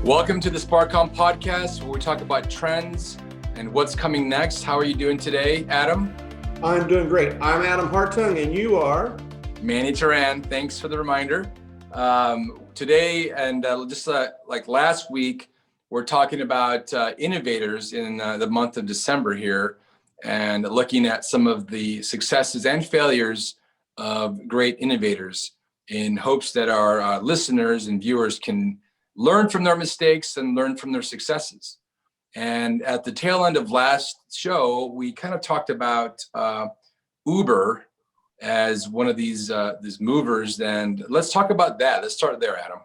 Welcome to the SparkCom podcast, where we talk about trends and what's coming next. How are you doing today, Adam? I'm doing great. I'm Adam Hartung, and you are? Manny Turan. Thanks for the reminder. Today, and just like last week, we're talking about innovators in the month of December here, and looking at some of the successes and failures of great innovators in hopes that our listeners and viewers can learn from their mistakes and learn from their successes. And at the tail end of last show, we kind of talked about Uber as one of these movers. And let's talk about that. Let's start there, Adam.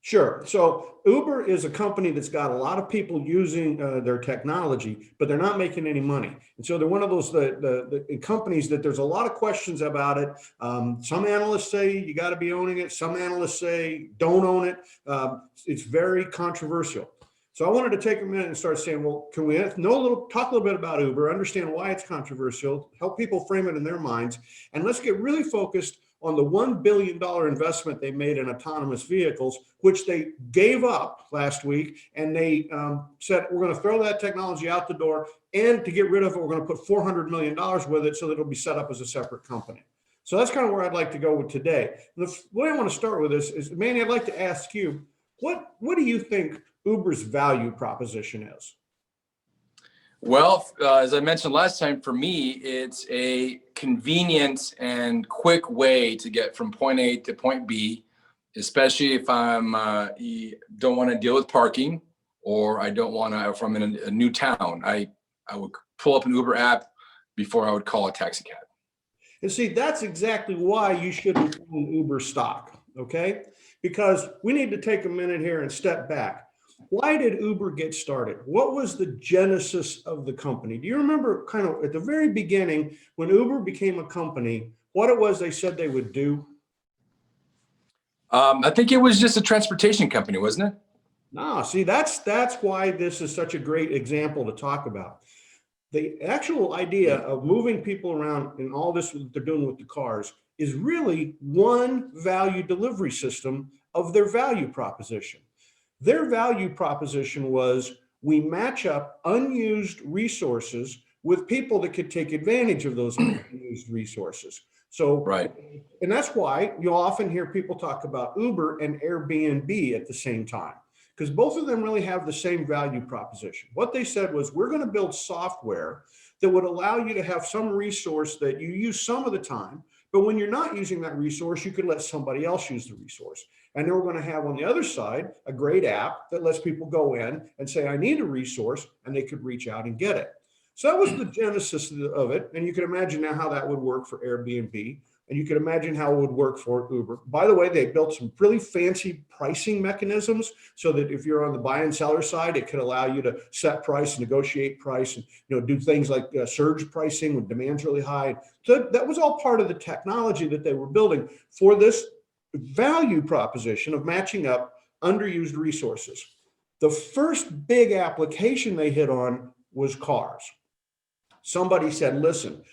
Sure. So Uber is a company that's got a lot of people using their technology, but they're not making any money. And so they're one of those the companies that there's a lot of questions about it. Some analysts say you got to be owning it. Some analysts say don't own it. It's very controversial. So I wanted to take a minute and start saying, well, can we talk a little bit about Uber, understand why it's controversial, help people frame it in their minds, and let's get really focused on the $1 billion investment they made in autonomous vehicles, which they gave up last week. And they said, we're going to throw that technology out the door. And to get rid of it, we're going to put $400 million with it so that it'll be set up as a separate company. So that's kind of where I'd like to go with today. And the way I want to start with this is, Manny, I'd like to ask you, what do you think Uber's value proposition is? Well, as I mentioned last time, for me, it's a convenient and quick way to get from point A to point B, especially if don't want to deal with parking, or I don't want to, if I'm in a new town. I would pull up an Uber app before I would call a taxi cab. And see, that's exactly why you shouldn't own Uber stock, okay? Because we need to take a minute here and step back. Why did Uber get started? What was the genesis of the company? Do you remember kind of at the very beginning when Uber became a company, what it was they said they would do? I think it was just a transportation company, wasn't it? No, see, that's why this is such a great example to talk about. The actual idea of moving people around and all this they're doing with the cars is really one value delivery system of their value proposition. Their value proposition was we match up unused resources with people that could take advantage of those unused resources. So, right. And that's why you'll often hear people talk about Uber and Airbnb at the same time, because both of them really have the same value proposition. What they said was, we're going to build software that would allow you to have some resource that you use some of the time, but when you're not using that resource, you could let somebody else use the resource. And then we're going to have on the other side a great app that lets people go in and say, I need a resource, and they could reach out and get it. So that was the genesis of it. And you can imagine now how that would work for Airbnb. And you can imagine how it would work for Uber. By the way, they built some really fancy pricing mechanisms so that if you're on the buy and seller side, it could allow you to set price, negotiate price, and do things like surge pricing when demand's really high. So that was all part of the technology that they were building for this value proposition of matching up underused resources. The first big application they hit on was cars. Somebody said, listen,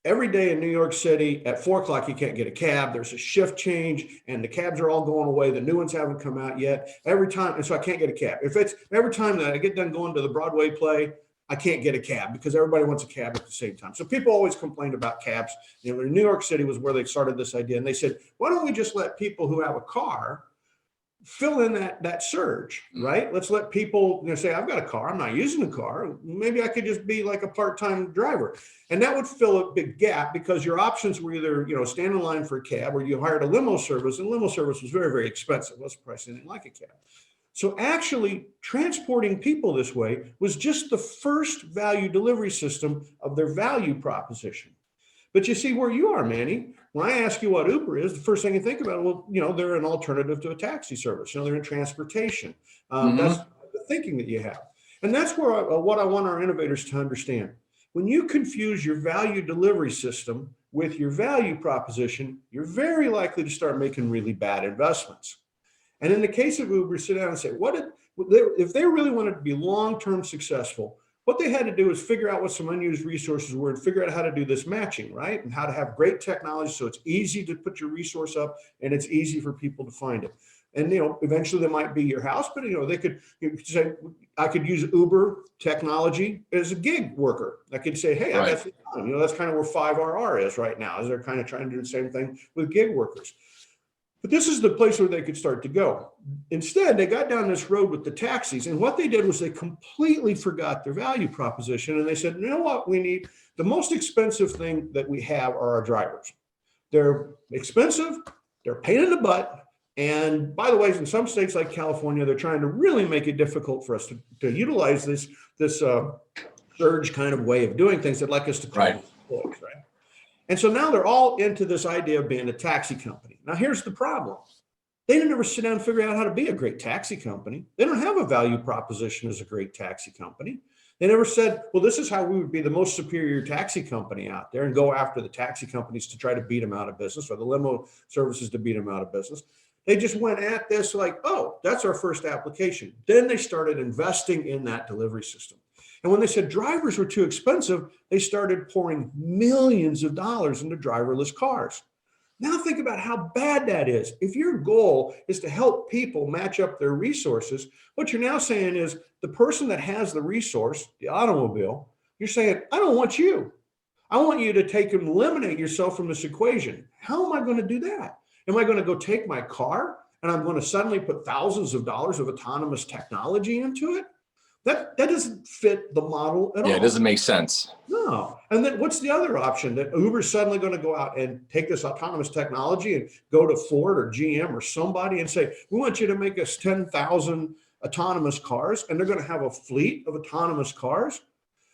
every day in New York City at 4 o'clock, you can't get a cab. There's a shift change and the cabs are all going away. The new ones haven't come out yet. Every time, and so I can't get a cab. Every time that I get done going to the Broadway play, I can't get a cab because everybody wants a cab at the same time. So people always complained about cabs. New York City was where they started this idea. And they said, why don't we just let people who have a car fill in that surge, right? Let's let people say, I've got a car, I'm not using a car. Maybe I could just be like a part-time driver. And that would fill a big gap because your options were either, stand in line for a cab or you hired a limo service, and limo service was very, very expensive. What's the price? Anything like a cab. So actually transporting people this way was just the first value delivery system of their value proposition. But you see where you are, Manny. When I ask you what Uber is, the first thing you think about, well, they're an alternative to a taxi service. They're in transportation. That's the thinking that you have. And that's where what I want our innovators to understand. When you confuse your value delivery system with your value proposition, you're very likely to start making really bad investments. And in the case of Uber, sit down and say, if they really wanted to be long-term successful, what they had to do is figure out what some unused resources were and figure out how to do this matching, right? And how to have great technology so it's easy to put your resource up and it's easy for people to find it. And, eventually they might be your house, but, they could, you could say, I could use Uber technology as a gig worker. I could say, hey, I got some time. That's kind of where 5RR is right now, is they're kind of trying to do the same thing with gig workers. But this is the place where they could start to go. Instead, they got down this road with the taxis. And what they did was they completely forgot their value proposition. And they said, you know what, we need the most expensive thing that we have are our drivers. They're expensive, they're a pain in the butt. And by the way, in some states like California, they're trying to really make it difficult for us to utilize this surge kind of way of doing things. They'd like us to call employees, right? And so now they're all into this idea of being a taxi company. Now, here's the problem. They didn't ever sit down and figure out how to be a great taxi company. They don't have a value proposition as a great taxi company. They never said, well, this is how we would be the most superior taxi company out there and go after the taxi companies to try to beat them out of business, or the limo services to beat them out of business. They just went at this like, oh, that's our first application. Then they started investing in that delivery system. And when they said drivers were too expensive, they started pouring millions of dollars into driverless cars. Now think about how bad that is. If your goal is to help people match up their resources, what you're now saying is the person that has the resource, the automobile, you're saying, I don't want you. I want you to take and eliminate yourself from this equation. How am I going to do that? Am I going to go take my car and I'm going to suddenly put thousands of dollars of autonomous technology into it? That doesn't fit the model at all. Yeah, it doesn't make sense. No. And then what's the other option? That Uber's suddenly going to go out and take this autonomous technology and go to Ford or GM or somebody and say, we want you to make us 10,000 autonomous cars, and they're going to have a fleet of autonomous cars.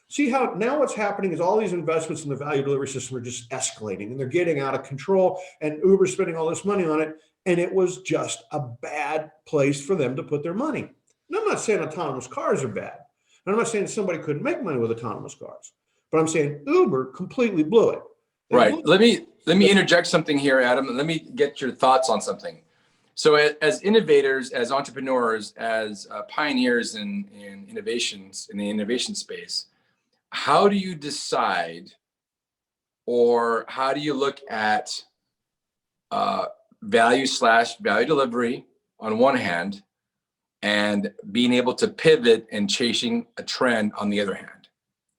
See how now what's happening is all these investments in the value delivery system are just escalating and they're getting out of control, and Uber's spending all this money on it. And it was just a bad place for them to put their money. And I'm not saying autonomous cars are bad. And I'm not saying somebody couldn't make money with autonomous cars, but I'm saying Uber completely blew it. Right. Let me interject something here, Adam. Let me get your thoughts on something. So as innovators, as entrepreneurs, as pioneers in innovations, in the innovation space, how do you decide, or how do you look at value delivery on one hand, and being able to pivot and chasing a trend on the other hand?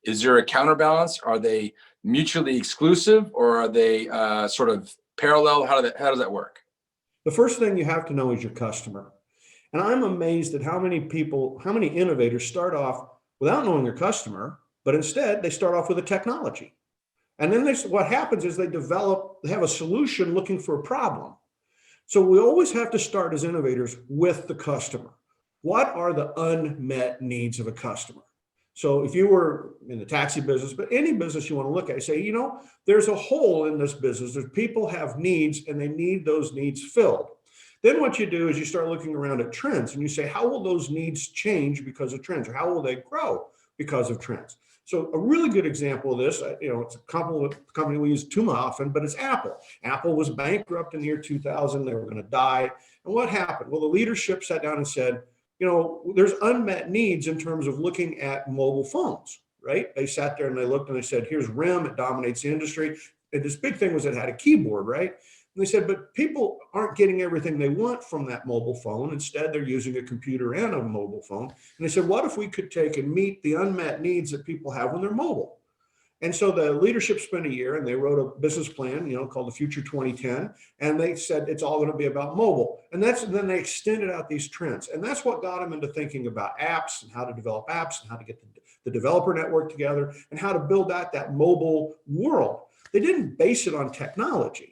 Is there a counterbalance? Are they mutually exclusive, or are they sort of parallel? How does that work? The first thing you have to know is your customer. And I'm amazed at how many innovators start off without knowing their customer, but instead they start off with a technology. And then what happens is they have a solution looking for a problem. So we always have to start as innovators with the customer. What are the unmet needs of a customer? So if you were in the taxi business, but any business you want to look at, say, there's a hole in this business. There's people have needs and they need those needs filled. Then what you do is you start looking around at trends and you say, how will those needs change because of trends, or how will they grow because of trends? So a really good example of this, it's a company we use too often, but it's Apple. Apple was bankrupt in the year 2000. They were going to die. And what happened? Well, the leadership sat down and said, there's unmet needs in terms of looking at mobile phones, right? They sat there and they looked and they said, here's RIM, it dominates the industry. And this big thing was it had a keyboard, right? And they said, but people aren't getting everything they want from that mobile phone. Instead, they're using a computer and a mobile phone. And they said, what if we could take and meet the unmet needs that people have when they're mobile? And so the leadership spent a year and they wrote a business plan, called the Future 2010. And they said, it's all going to be about mobile. And then they extended out these trends. And that's what got them into thinking about apps and how to develop apps and how to get the developer network together and how to build out that mobile world. They didn't base it on technology.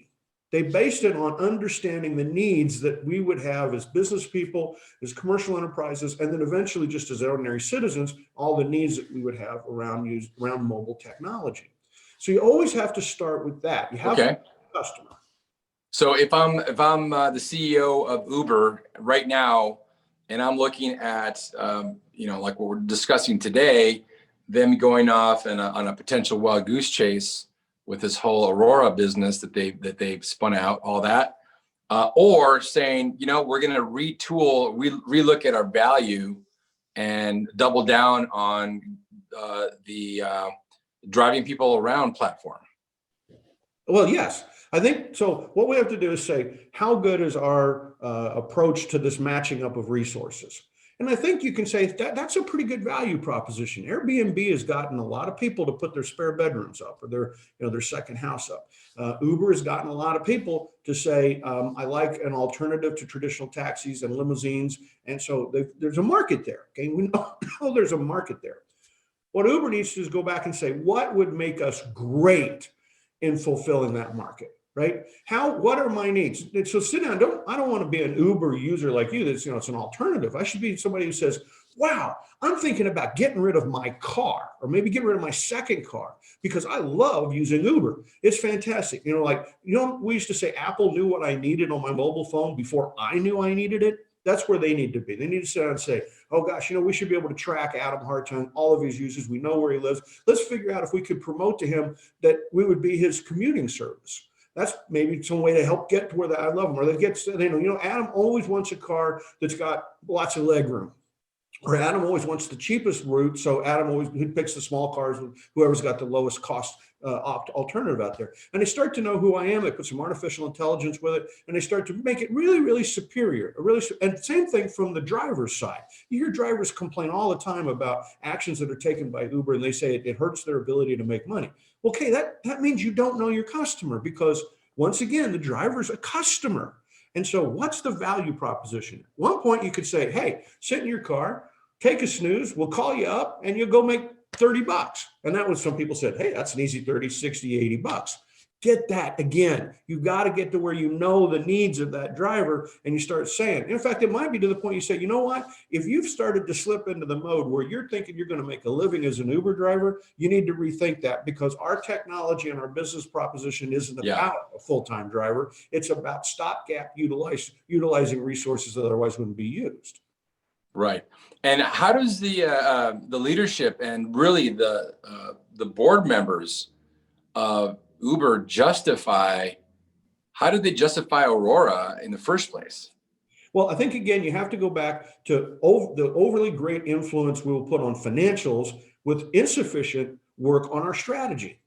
They based it on understanding the needs that we would have as business people, as commercial enterprises, and then eventually just as ordinary citizens, all the needs that we would have around mobile technology. So you always have to start with that. You have to have a customer. So if I'm the CEO of Uber right now, and I'm looking at like what we're discussing today, them going off on a potential wild goose chase with this whole Aurora business that they've spun out, all that, or saying, we're going to retool, relook at our value and double down on the driving people around platform. Well, yes. I think so. What we have to do is say, how good is our approach to this matching up of resources? And I think you can say that that's a pretty good value proposition. Airbnb has gotten a lot of people to put their spare bedrooms up or their second house up. Uber has gotten a lot of people to say, I like an alternative to traditional taxis and limousines. And so there's a market there. Okay, we know there's a market there. What Uber needs to do is go back and say, what would make us great in fulfilling that market, right? What are my needs? And so sit down. I don't want to be an Uber user like you. That's, it's an alternative. I should be somebody who says, wow, I'm thinking about getting rid of my car or maybe getting rid of my second car because I love using Uber. It's fantastic. We used to say Apple knew what I needed on my mobile phone before I knew I needed it. That's where they need to be. They need to sit down and say, oh gosh, we should be able to track Adam Hartung, all of his uses. We know where he lives. Let's figure out if we could promote to him that we would be his commuting service. That's maybe some way to help get to where I love him. Or Adam always wants a car that's got lots of leg room. Or Adam always wants the cheapest route. So Adam always picks the small cars with whoever's got the lowest cost alternative out there. And they start to know who I am. They put some artificial intelligence with it, and they start to make it really, really superior. And same thing from the driver's side. You hear drivers complain all the time about actions that are taken by Uber, and they say it hurts their ability to make money. Okay, that means you don't know your customer because once again, the driver's a customer. And so what's the value proposition? At one point you could say, hey, sit in your car, take a snooze, we'll call you up and you'll go make $30. And that was, some people said, hey, that's an easy 30, 60, $80. Get that again. You got to get to where you know the needs of that driver and you start saying, in fact, it might be to the point you say, you know what? If you've started to slip into the mode where you're thinking you're going to make a living as an Uber driver, you need to rethink that because our technology and our business proposition isn't about a full-time driver. It's about stopgap utilizing resources that otherwise wouldn't be used. Right. And how does the leadership and really the board members of Uber how did they justify Aurora in the first place? Well, I think, again, you have to go back to the overly great influence we will put on financials with insufficient work on our strategy.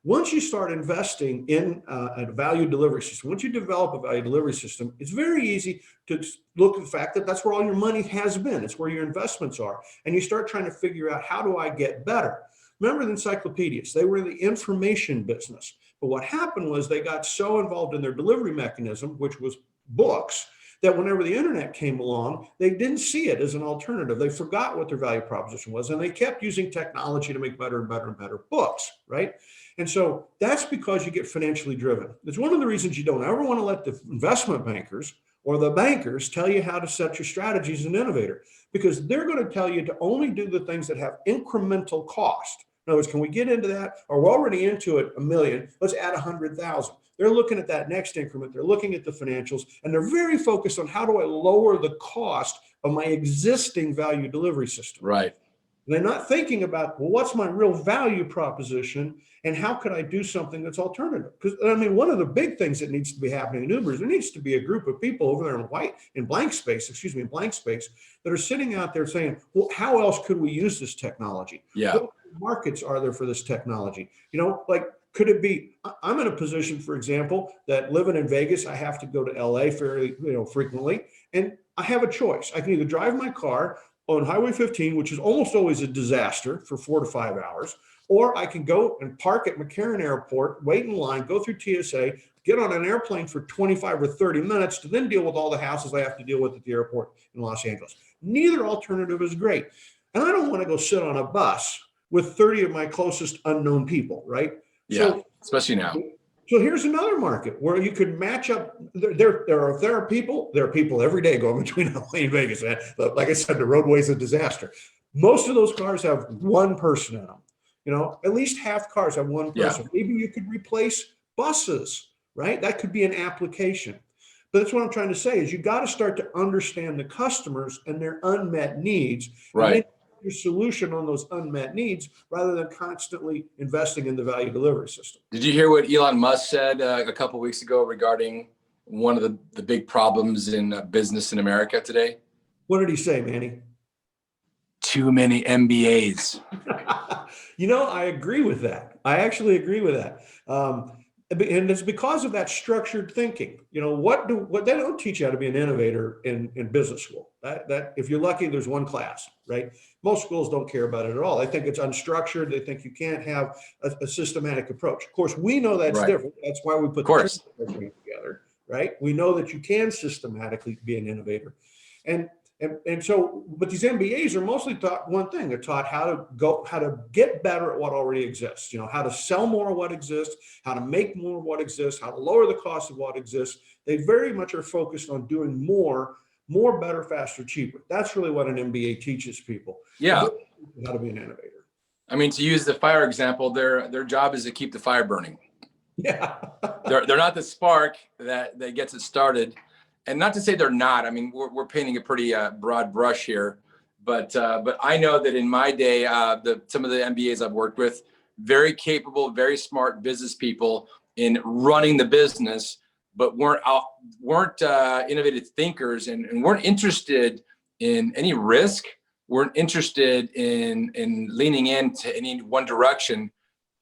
Once you start investing in a value delivery system, once you develop a value delivery system, it's very easy to look at the fact that that's where all your money has been. It's where your investments are. And you start trying to figure out, how do I get better? Remember the encyclopedias, they were in the information business. But what happened was they got so involved in their delivery mechanism, which was books, that whenever the internet came along, they didn't see it as an alternative. They forgot what their value proposition was, and they kept using technology to make better and better and better books, right? And so that's because you get financially driven. It's one of the reasons you don't ever want to let the investment bankers or the bankers tell you how to set your strategies as an innovator, because they're going to tell you to only do the things that have incremental cost. In other words, can we get into that? Or we're already into it, $1 million, let's add 100,000. They're looking at that next increment. They're looking at the financials, and they're very focused on, how do I lower the cost of my existing value delivery system? Right. And they're not thinking about, well, what's my real value proposition and how could I do something that's alternative? Because one of the big things that needs to be happening in Uber is there needs to be a group of people over there in blank space that are sitting out there saying, well, how else could we use this technology? Yeah. What markets are there for this technology? Could it be, I'm in a position, for example, that living in Vegas, I have to go to LA fairly, frequently, and I have a choice. I can either drive my car on Highway 15, which is almost always a disaster for 4 to 5 hours, or I can go and park at McCarran Airport, wait in line, go through TSA, get on an airplane for 25 or 30 minutes to then deal with all the hassles I have to deal with at the airport in Los Angeles. Neither alternative is great. And I don't want to go sit on a bus with 30 of my closest unknown people, right? Yeah, so, especially now. So here's another market where you could match up. There are people every day going between LA and Vegas. But like I said, the roadway's a disaster. Most of those cars have one person in them. At least half cars have one person. Yeah. Maybe you could replace buses, right? That could be an application. But that's what I'm trying to say is you got to start to understand the customers and their unmet needs. Right. Your solution on those unmet needs rather than constantly investing in the value delivery system. Did you hear what Elon Musk said a couple of weeks ago regarding one of the big problems in business in America today? What did he say, Manny? Too many MBAs. I agree with that. I actually agree with that. And it's because of that structured thinking. You know, what they don't teach you how to be an innovator in business school. That if you're lucky, there's one class, right? Most schools don't care about it at all. They think it's unstructured. They think you can't have a systematic approach. Of course, we know that's Right. different. That's why we put Of course. the two together, right? We know that you can systematically be an innovator. And so, but these MBAs are mostly taught one thing. They're taught how to get better at what already exists, you know, how to sell more of what exists, how to make more of what exists, how to lower the cost of what exists. They very much are focused on doing more, better, faster, cheaper. That's really what an MBA teaches people. Yeah. How to be an innovator. I mean, to use the fire example, their job is to keep the fire burning. Yeah. They're not the spark that gets it started. And not to say they're not. I mean, we're painting a pretty broad brush here, but I know that in my day, some of the MBAs I've worked with, very capable, very smart business people in running the business, but weren't innovative thinkers and weren't interested in any risk, weren't interested in leaning into any one direction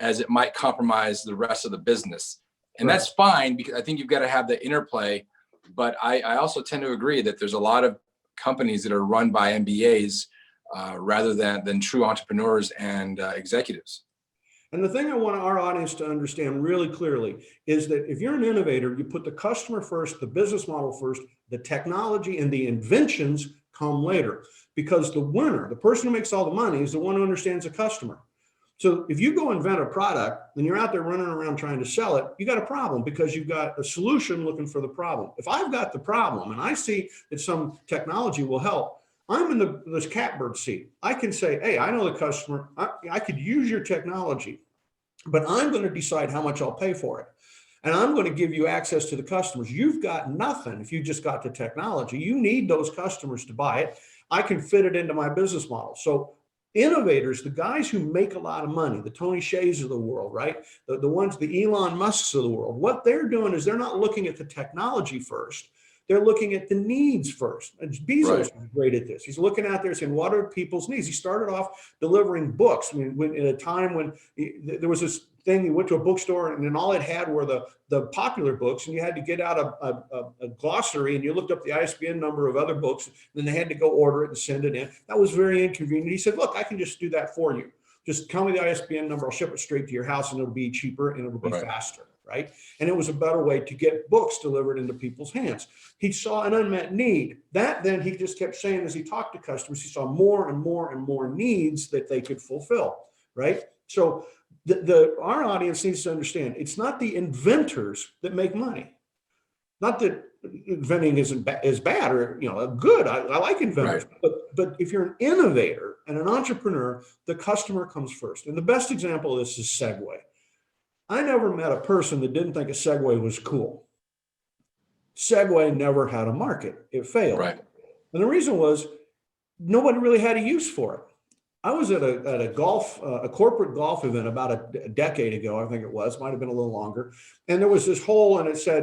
as it might compromise the rest of the business. And Right. that's fine, because I think you've got to have the interplay. But I also tend to agree that there's a lot of companies that are run by MBAs rather than true entrepreneurs and executives. And the thing I want our audience to understand really clearly is that if you're an innovator, you put the customer first, the business model first, the technology and the inventions come later. Because the winner, the person who makes all the money, is the one who understands the customer. So if you go invent a product and you're out there running around trying to sell it, you got a problem because you've got a solution looking for the problem. If I've got the problem and I see that some technology will help, I'm in this catbird seat. I can say, hey, I know the customer. I could use your technology, but I'm going to decide how much I'll pay for it. And I'm going to give you access to the customers. You've got nothing if you just got the technology. You need those customers to buy it. I can fit it into my business model. So innovators, the guys who make a lot of money, the Tony Hsiehs of the world, right? The ones, the Elon Musks of the world, what they're doing is they're not looking at the technology first. They're looking at the needs first. And Bezos is great at this. He's looking out there saying, what are people's needs? He started off delivering books when in a time when there was this thing, you went to a bookstore and then all it had were the popular books, and you had to get out a glossary and you looked up the ISBN number of other books, and then they had to go order it and send it in. That was very inconvenient. He said, look, I can just do that for you. Just tell me the ISBN number, I'll ship it straight to your house, and it'll be cheaper and it'll be faster, right? And it was a better way to get books delivered into people's hands. He saw an unmet need. Then he just kept saying, as he talked to customers, he saw more and more and more needs that they could fulfill, right? So our audience needs to understand, it's not the inventors that make money. Not that inventing is bad or good. I like inventors, but if you're an innovator and an entrepreneur, the customer comes first. And the best example of this is Segway. I never met a person that didn't think a Segway was cool. Segway never had a market. It failed. Right. And the reason was nobody really had a use for it. I was at a corporate golf event about a decade ago, I think it was, might have been a little longer. And there was this hole and it said,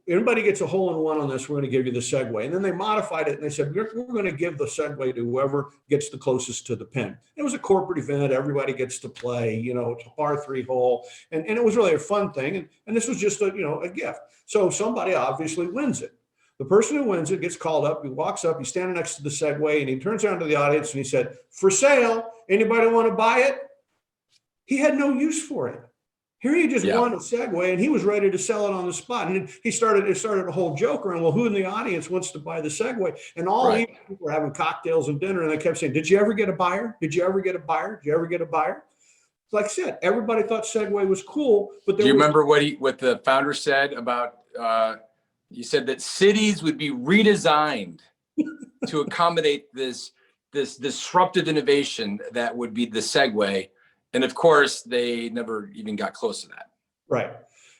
everybody gets a hole in one on this, we're going to give you the Segway. And then they modified it and they said, we're going to give the Segway to whoever gets the closest to the pin. It was a corporate event. Everybody gets to play, it's a par 3 hole. And it was really a fun thing. And this was just a gift. So somebody obviously wins it. The person who wins it gets called up. He walks up, he's standing next to the Segway, and he turns around to the audience and he said, for sale, anybody want to buy it? He had no use for it. Here he just won a Segway and he was ready to sell it on the spot. And it started a whole joke around, well, who in the audience wants to buy the Segway? And all these people were having cocktails and dinner, and they kept saying, did you ever get a buyer? Did you ever get a buyer? Did you ever get a buyer? Like I said, everybody thought Segway was cool. But do you remember what the founder said about you said that cities would be redesigned to accommodate this disruptive innovation that would be the Segway. And of course, they never even got close to that.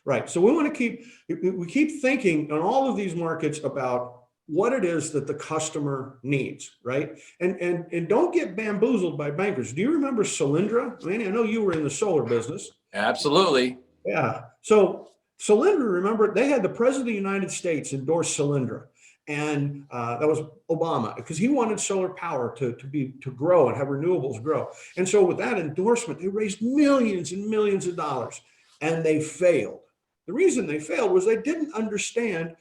Right. So we keep thinking on all of these markets about what it is that the customer needs, right? And don't get bamboozled by bankers. Do you remember Solyndra? I know you were in the solar business. Absolutely. Yeah. So Solyndra, remember, they had the president of the United States endorse Solyndra. And that was Obama, because he wanted solar power to grow and have renewables grow. And so with that endorsement, they raised millions and millions of dollars, and they failed. The reason they failed was they didn't understand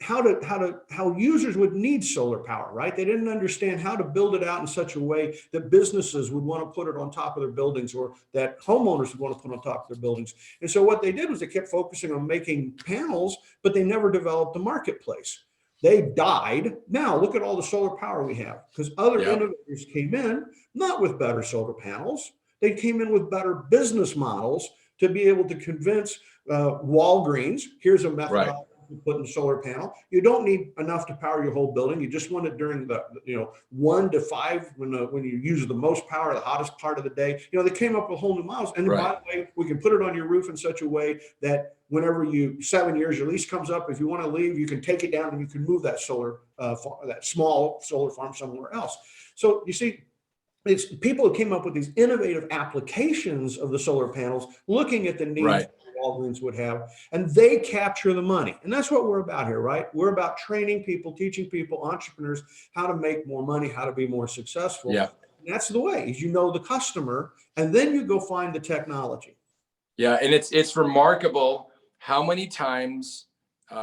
how users would need solar power, right? They didn't understand how to build it out in such a way that businesses would want to put it on top of their buildings, or that homeowners would want to put on top of their buildings. And so what they did was they kept focusing on making panels, but they never developed the marketplace. They died. Now look at all the solar power we have, because other innovators came in, not with better solar panels. They came in with better business models to be able to convince Walgreens, here's a methodology to put in a solar panel. You don't need enough to power your whole building. You just want it during the 1 to 5 when you use the most power, the hottest part of the day. They came up with whole new models. And by the way, we can put it on your roof in such a way that whenever 7 years your lease comes up, if you want to leave, you can take it down and you can move that that small solar farm somewhere else. So you see, it's people who came up with these innovative applications of the solar panels, looking at the needs Walgreens would have, and they capture the money. And that's what we're about here, right? We're about training people, teaching people, entrepreneurs, how to make more money, how to be more successful. Yeah. And that's the way, is the customer, and then you go find the technology. Yeah, and it's remarkable how many times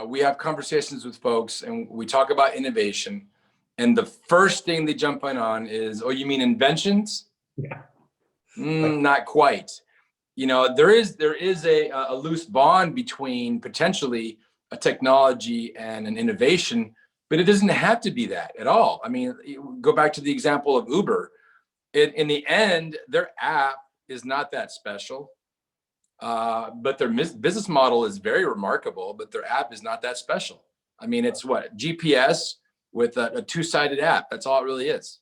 we have conversations with folks and we talk about innovation, and the first thing they jump in on is, oh, you mean inventions? Yeah. Not quite. There is a loose bond between potentially a technology and an innovation, but it doesn't have to be that at all. I mean, go back to the example of Uber. In the end, their app is not that special, but their business model is very remarkable, but their app is not that special. I mean, it's what? GPS with a two-sided app. That's all it really is.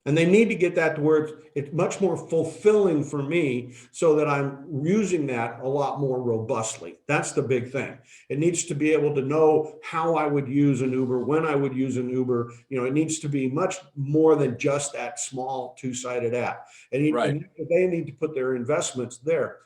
And they need to get that to where it's much more fulfilling for me, so that I'm using that a lot more robustly. That's the big thing. It needs to be able to know how I would use an Uber, when I would use an Uber. It needs to be much more than just that small two-sided app. And they need to put their investments there.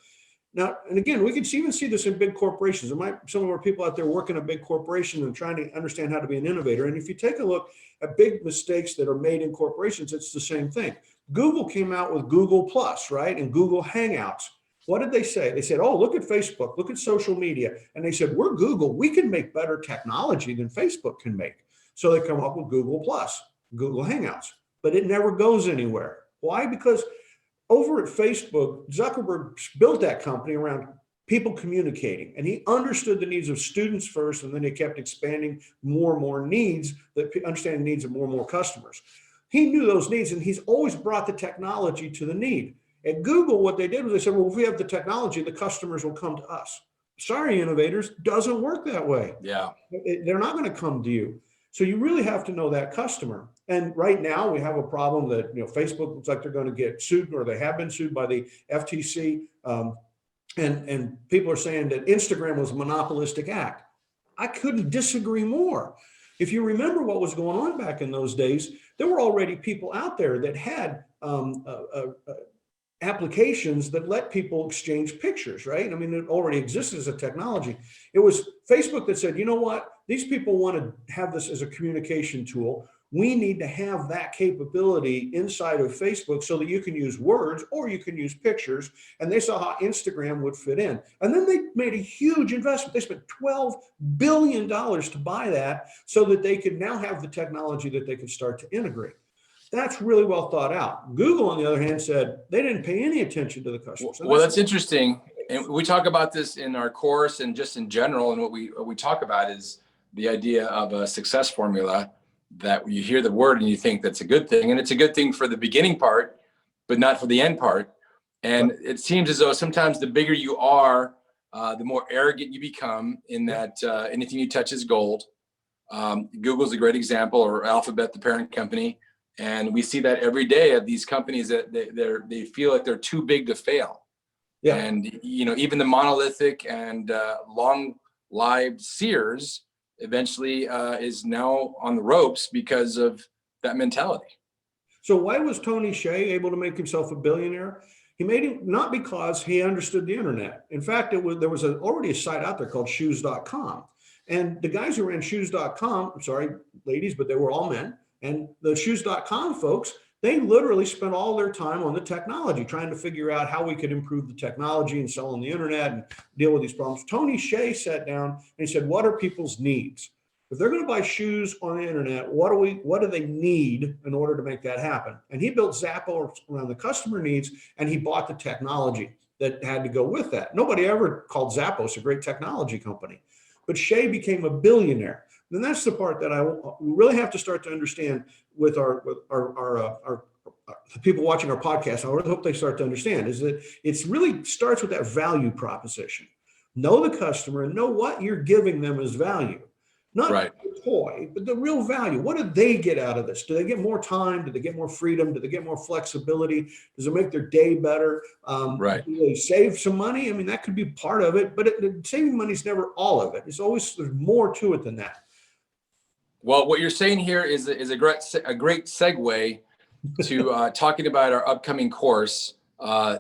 Now, and again, we can even see this in big corporations. Some of our people out there work in a big corporation and trying to understand how to be an innovator. And if you take a look at big mistakes that are made in corporations, it's the same thing. Google came out with Google Plus, right? And Google Hangouts. What did they say? They said, oh, look at Facebook, look at social media. And they said, we're Google. We can make better technology than Facebook can make. So they come up with Google Plus, Google Hangouts, but it never goes anywhere. Why? Because over at Facebook, Zuckerberg built that company around people communicating, and he understood the needs of students first, and then he kept expanding more and more needs, understanding the needs of more and more customers. He knew those needs, and he's always brought the technology to the need. At Google, what they did was they said, well, if we have the technology, the customers will come to us. Sorry, innovators, doesn't work that way. Yeah. They're not going to come to you. So you really have to know that customer. And right now we have a problem that, Facebook looks like they're going to get sued, or they have been sued by the FTC. And people are saying that Instagram was a monopolistic act. I couldn't disagree more. If you remember what was going on back in those days, there were already people out there that had applications that let people exchange pictures, right? I mean, it already existed as a technology. It was Facebook that said, you know what? These people want to have this as a communication tool. We need to have that capability inside of Facebook so that you can use words or you can use pictures. And they saw how Instagram would fit in. And then they made a huge investment. They spent $12 billion to buy that so that they could now have the technology that they could start to integrate. That's really well thought out. Google, on the other hand, said they didn't pay any attention to the customer. So well, that's interesting. And we talk about this in our course and just in general. And what we talk about is the idea of a success formula, that you hear the word and you think that's a good thing. And it's a good thing for the beginning part, but not for the end part. And it seems as though sometimes the bigger you are, the more arrogant you become, in that anything you touch is gold. Google's a great example, or Alphabet, the parent company. And we see that every day of these companies that they feel like they're too big to fail. Yeah. And, even the monolithic and long-lived Sears eventually is now on the ropes because of that mentality. So why was Tony Hsieh able to make himself a billionaire? He made it not because he understood the internet. In fact, there was already a site out there called shoes.com. And the guys who ran shoes.com, I'm sorry, ladies, but they were all men. And the shoes.com folks, They literally spent all their time on the technology, trying to figure out how we could improve the technology and sell on the internet and deal with these problems. Tony Hsieh sat down and he said, what are people's needs? If they're going to buy shoes on the internet, what do they need in order to make that happen? And he built Zappos around the customer needs, and he bought the technology that had to go with that. Nobody ever called Zappos a great technology company, but Hsieh became a billionaire. And that's the part that we really have to start to understand with our the people watching our podcast. I really hope they start to understand is that it's really starts with that value proposition. Know the customer and know what you're giving them as value. Not the toy, but the real value. What do they get out of this? Do they get more time? Do they get more freedom? Do they get more flexibility? Does it make their day better? Do they save some money? I mean, that could be part of it, but saving money is never all of it. There's more to it than that. Well, what you're saying here is a great segue to talking about our upcoming course,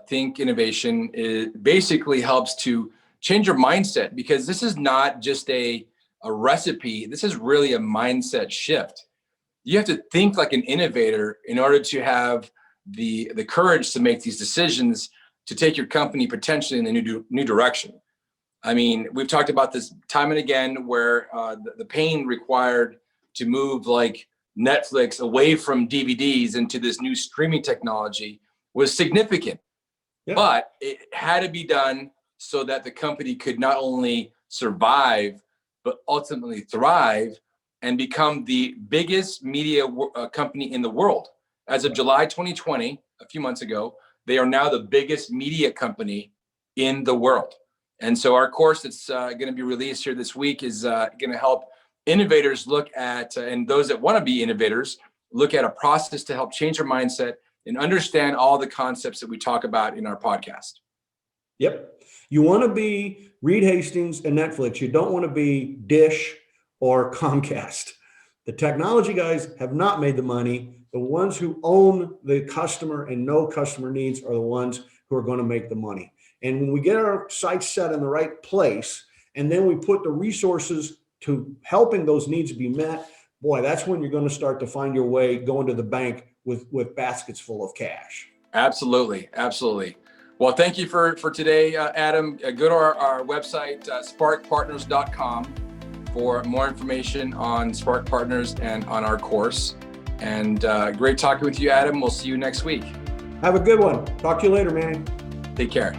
Think Innovation. It basically helps to change your mindset, because this is not just a recipe. This is really a mindset shift. You have to think like an innovator in order to have the courage to make these decisions to take your company potentially in a new direction. I mean, we've talked about this time and again, where the pain required to move like Netflix away from DVDs into this new streaming technology was significant. Yeah. But it had to be done so that the company could not only survive, but ultimately thrive and become the biggest media company in the world. As of July 2020, a few months ago, they are now the biggest media company in the world. And so our course that's going to be released here this week is going to help innovators look at, and those that want to be innovators, look at a process to help change their mindset and understand all the concepts that we talk about in our podcast. Yep. You want to be Reed Hastings and Netflix. You don't want to be Dish or Comcast. The technology guys have not made the money. The ones who own the customer and know customer needs are the ones who are going to make the money. And when we get our sights set in the right place, and then we put the resources to helping those needs be met, boy, that's when you're going to start to find your way going to the bank with baskets full of cash. Absolutely. Absolutely. Well, thank you for today, Adam. Go to our website, sparkpartners.com, for more information on Spark Partners and on our course. And great talking with you, Adam. We'll see you next week. Have a good one. Talk to you later, Manny. Take care.